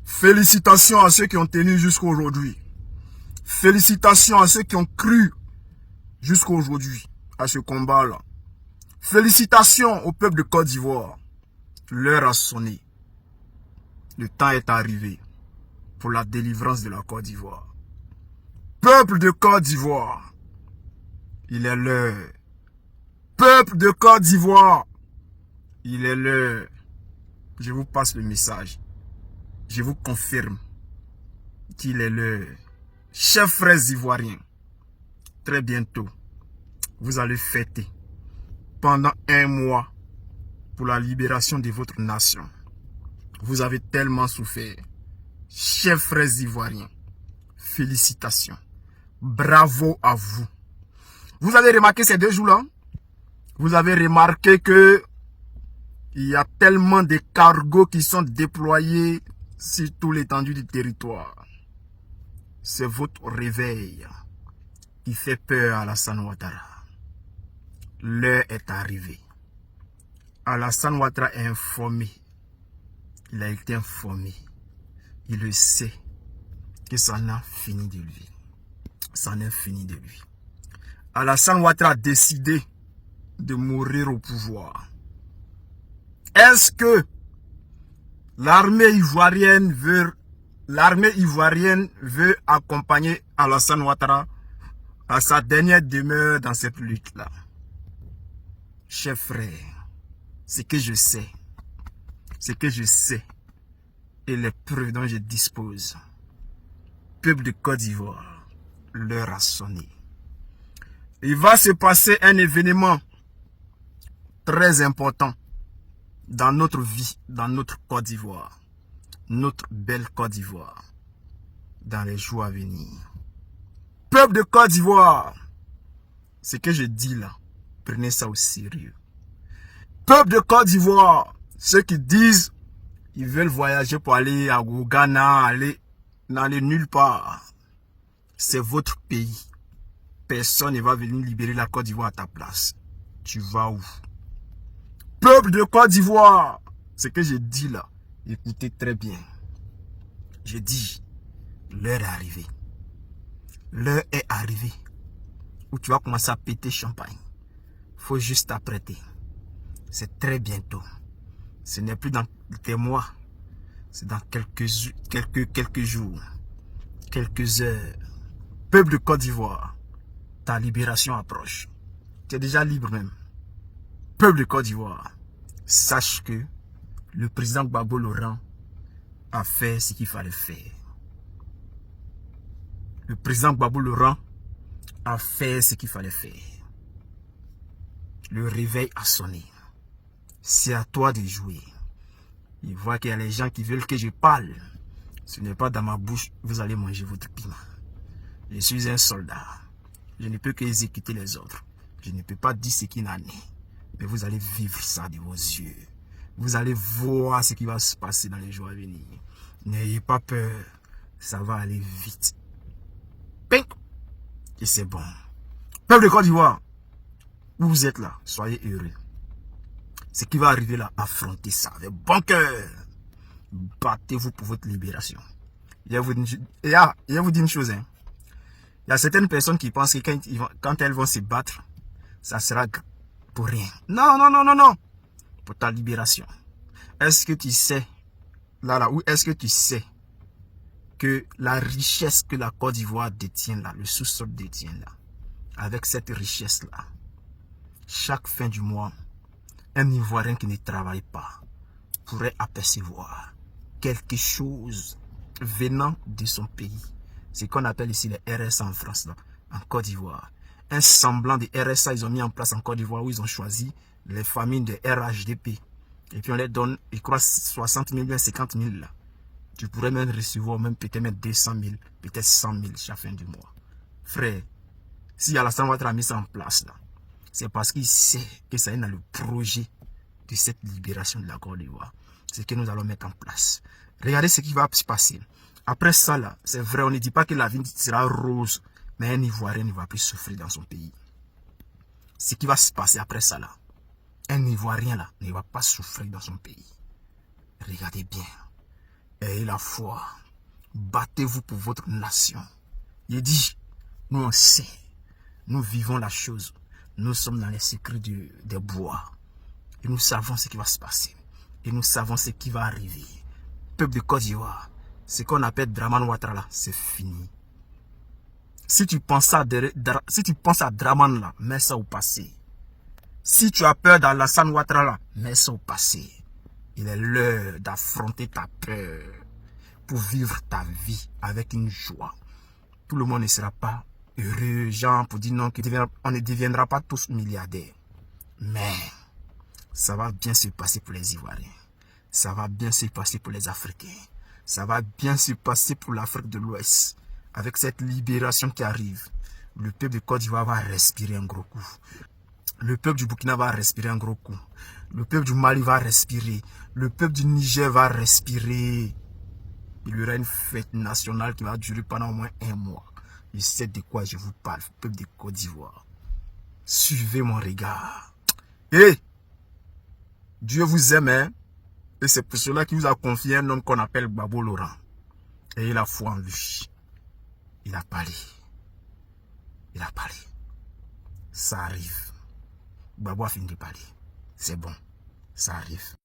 Félicitations à ceux qui ont tenu jusqu'à aujourd'hui. Félicitations à ceux qui ont cru jusqu'à aujourd'hui à ce combat-là. Félicitations au peuple de Côte d'Ivoire. L'heure a sonné. Le temps est arrivé pour la délivrance de la Côte d'Ivoire. Peuple de Côte d'Ivoire, il est l'heure. Peuple de Côte d'Ivoire, il est l'heure. Je vous passe le message. Je vous confirme qu'il est l'heure. Chers frères ivoiriens, très bientôt, vous allez fêter pendant un mois pour la libération de votre nation. Vous avez tellement souffert. Chers frères ivoiriens, félicitations. Bravo à vous. Vous avez remarqué ces 2 jours-là? Vous avez remarqué que il y a tellement de cargos qui sont déployés sur tout l'étendue du territoire. C'est votre réveil qui fait peur à Alassane Ouattara. L'heure est arrivée. Alassane Ouattara est informé. Il a été informé. Il le sait que ça n'a fini de lui. Ça n'a fini de lui. Alassane Ouattara a décidé de mourir au pouvoir. Est-ce que l'armée ivoirienne veut accompagner Alassane Ouattara à sa dernière demeure dans cette lutte-là? Chers frères, ce que je sais, et les preuves dont je dispose, peuple de Côte d'Ivoire, l'heure a sonné. Il va se passer un événement très important dans notre vie, dans notre Côte d'Ivoire, notre belle Côte d'Ivoire, dans les jours à venir. Peuple de Côte d'Ivoire, ce que je dis là, prenez ça au sérieux. Peuple de Côte d'Ivoire, ceux qui disent ils veulent voyager pour aller au Ghana, n'aller nulle part, c'est votre pays. Personne ne va venir libérer la Côte d'Ivoire à ta place. Tu vas où? Peuple de Côte d'Ivoire, ce que je dis là, écoutez très bien. Je dis, l'heure est arrivée. L'heure est arrivée où tu vas commencer à péter champagne. Faut juste t'apprêter. C'est très bientôt. Ce n'est plus dans des mois. C'est dans quelques jours, quelques heures. Peuple de Côte d'Ivoire, ta libération approche. Tu es déjà libre même. Peuple de Côte d'Ivoire, sache que le président Gbagbo Laurent a fait ce qu'il fallait faire. Le président Gbagbo Laurent a fait ce qu'il fallait faire. Le réveil a sonné. C'est à toi de jouer. Il voit qu'il y a les gens qui veulent que je parle. Ce n'est pas dans ma bouche, vous allez manger votre piment. Je suis un soldat. Je ne peux qu'exécuter les ordres. Je ne peux pas dire ce qui n'en est. Mais vous allez vivre ça de vos yeux. Vous allez voir ce qui va se passer dans les jours à venir. N'ayez pas peur. Ça va aller vite. Pink. Et c'est bon. Peuple de Côte d'Ivoire, où vous êtes là, soyez heureux. Ce qui va arriver là, affrontez ça avec bon cœur. Battez-vous pour votre libération. Je vais vous dire une chose. Hein. Il y a certaines personnes qui pensent que quand elles vont se battre, ça sera pour rien. Non, non, non, non, non. Pour ta libération. Est-ce que tu sais, où est-ce que tu sais que la richesse que la Côte d'Ivoire détient là, le sous-sol détient là, avec cette richesse-là, chaque fin du mois, un Ivoirien qui ne travaille pas pourrait apercevoir quelque chose venant de son pays. C'est ce qu'on appelle ici les RSA en France, là, en Côte d'Ivoire. Un semblant de RSA, ils ont mis en place en Côte d'Ivoire où ils ont choisi les familles de RHDP. Et puis on les donne, je crois, 60 000, bien 50 000 là. Tu pourrais même recevoir, même peut-être mettre 200 000, peut-être 100 000 chaque fin du mois. Frère, si Alassane Ouattara a mis ça en place là, c'est parce qu'il sait que ça est dans le projet de cette libération de la Côte d'Ivoire. C'est ce que nous allons mettre en place. Regardez ce qui va se passer. Après ça là, c'est vrai, on ne dit pas que la vie sera rose, mais un Ivoirien ne va plus souffrir dans son pays. Ce qui va se passer après ça là, un Ivoirien là ne va pas souffrir dans son pays. Regardez bien. Ayez la foi. Battez-vous pour votre nation. Il dit, nous on sait, nous vivons la chose. Nous sommes dans les secrets des bois. Et nous savons ce qui va se passer. Et nous savons ce qui va arriver. Peuple de Côte d'Ivoire, ce qu'on appelle Dramane Ouattara, c'est fini. Si tu penses à Dramane là, mets ça au passé. Si tu as peur d'Alassane Ouattara là, mets ça au passé. Il est l'heure d'affronter ta peur pour vivre ta vie avec une joie. Tout le monde ne sera pas heureux, genre pour dire non, on ne deviendra pas tous milliardaires. Mais ça va bien se passer pour les Ivoiriens. Ça va bien se passer pour les Africains. Ça va bien se passer pour l'Afrique de l'Ouest. Avec cette libération qui arrive, le peuple de Côte d'Ivoire va respirer un gros coup. Le peuple du Burkina va respirer un gros coup. Le peuple du Mali va respirer. Le peuple du Niger va respirer. Il y aura une fête nationale qui va durer pendant au moins 1 mois. Je sais de quoi je vous parle, peuple de Côte d'Ivoire. Suivez mon regard. Et Dieu vous aime, hein? Et c'est pour cela qu'il vous a confié un homme qu'on appelle Gbagbo Laurent. Ayez la foi en lui. Il a parlé. Il a parlé. Ça arrive. Gbagbo a fini de parler. C'est bon. Ça arrive.